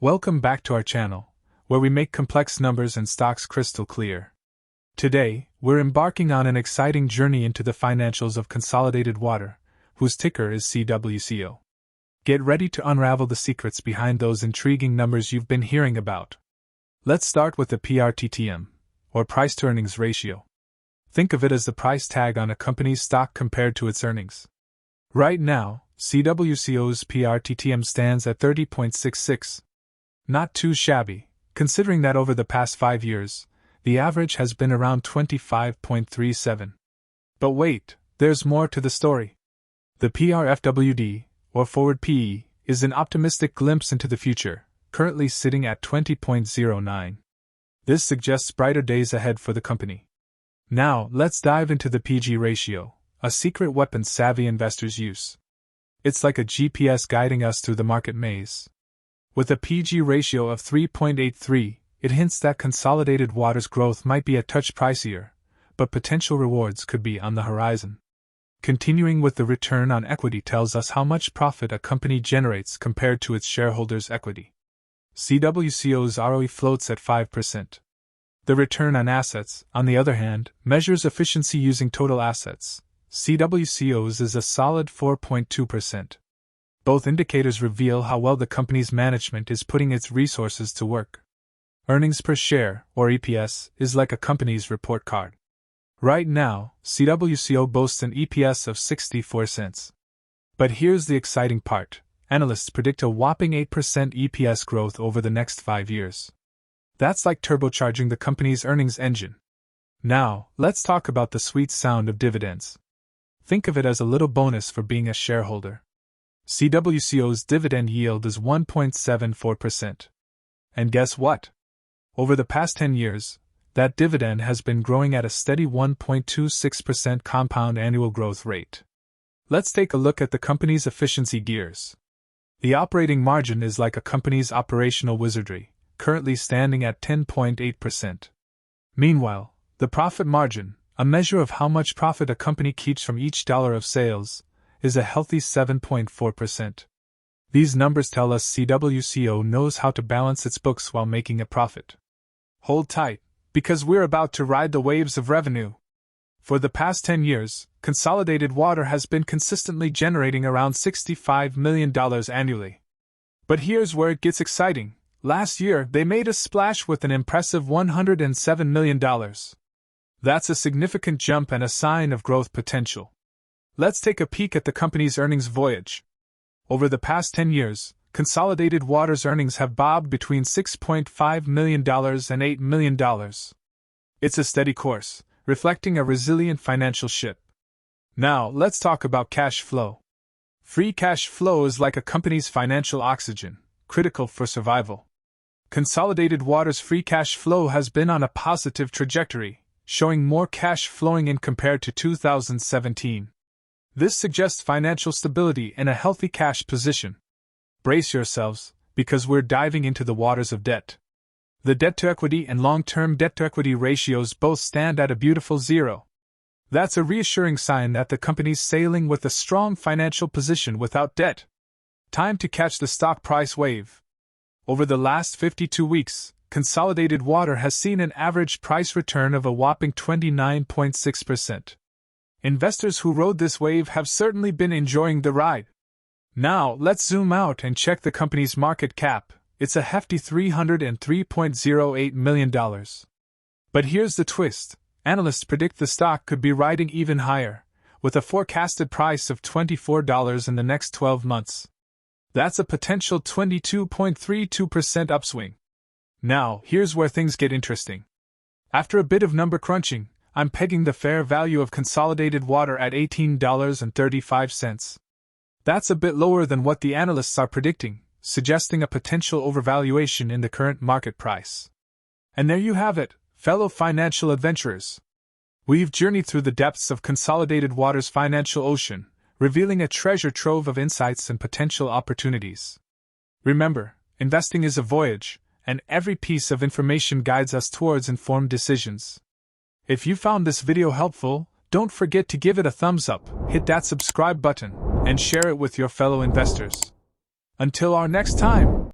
Welcome back to our channel, where we make complex numbers and stocks crystal clear. Today, we're embarking on an exciting journey into the financials of Consolidated Water, whose ticker is CWCO. Get ready to unravel the secrets behind those intriguing numbers you've been hearing about. Let's start with the PER TTM, or price-to-earnings ratio. Think of it as the price tag on a company's stock compared to its earnings. Right now, CWCO's PER TTM stands at 30.66. Not too shabby, considering that over the past 5 years, the average has been around 25.37. But wait, there's more to the story. The PRFWD, or forward PE, is an optimistic glimpse into the future, currently sitting at 20.09. This suggests brighter days ahead for the company. Now, let's dive into the PG ratio, a secret weapon savvy investors use. It's like a GPS guiding us through the market maze. With a PG ratio of 3.83, it hints that Consolidated Water's growth might be a touch pricier, but potential rewards could be on the horizon. Continuing with the return on equity tells us how much profit a company generates compared to its shareholders' equity. CWCO's ROE floats at 5%. The return on assets, on the other hand, measures efficiency using total assets. CWCO's is a solid 4.2%. Both indicators reveal how well the company's management is putting its resources to work. Earnings per share, or EPS, is like a company's report card. Right now, CWCO boasts an EPS of 64 cents. But here's the exciting part. Analysts predict a whopping 8% EPS growth over the next 5 years. That's like turbocharging the company's earnings engine. Now, let's talk about the sweet sound of dividends. Think of it as a little bonus for being a shareholder. CWCO's dividend yield is 1.74%. And guess what? Over the past 10 years, that dividend has been growing at a steady 1.26% compound annual growth rate. Let's take a look at the company's efficiency gears. The operating margin is like a company's operational wizardry, currently standing at 10.8%. Meanwhile, the profit margin, a measure of how much profit a company keeps from each dollar of sales, is a healthy 7.4%. These numbers tell us CWCO knows how to balance its books while making a profit. Hold tight, because we're about to ride the waves of revenue. For the past 10 years, Consolidated Water has been consistently generating around $65 million annually. But here's where it gets exciting. Last year, they made a splash with an impressive $107 million. That's a significant jump and a sign of growth potential. Let's take a peek at the company's earnings voyage. Over the past 10 years, Consolidated Water's earnings have bobbed between $6.5 million and $8 million. It's a steady course, reflecting a resilient financial ship. Now, let's talk about cash flow. Free cash flow is like a company's financial oxygen, critical for survival. Consolidated Water's free cash flow has been on a positive trajectory, showing more cash flowing in compared to 2017. This suggests financial stability and a healthy cash position. Brace yourselves, because we're diving into the waters of debt. The debt-to-equity and long-term debt-to-equity ratios both stand at a beautiful 0. That's a reassuring sign that the company's sailing with a strong financial position without debt. Time to catch the stock price wave. Over the last 52 weeks, Consolidated Water has seen an average price return of a whopping 29.6%. Investors who rode this wave have certainly been enjoying the ride. Now, let's zoom out and check the company's market cap. It's a hefty $303.08 million. But here's the twist. Analysts predict the stock could be riding even higher, with a forecasted price of $24 in the next 12 months. That's a potential 22.32% upswing. Now, here's where things get interesting. After a bit of number crunching, I'm pegging the fair value of Consolidated Water at $18.35. That's a bit lower than what the analysts are predicting, suggesting a potential overvaluation in the current market price. And there you have it, fellow financial adventurers. We've journeyed through the depths of Consolidated Water's financial ocean, revealing a treasure trove of insights and potential opportunities. Remember, investing is a voyage, and every piece of information guides us towards informed decisions. If you found this video helpful, don't forget to give it a thumbs up, hit that subscribe button, and share it with your fellow investors. Until our next time!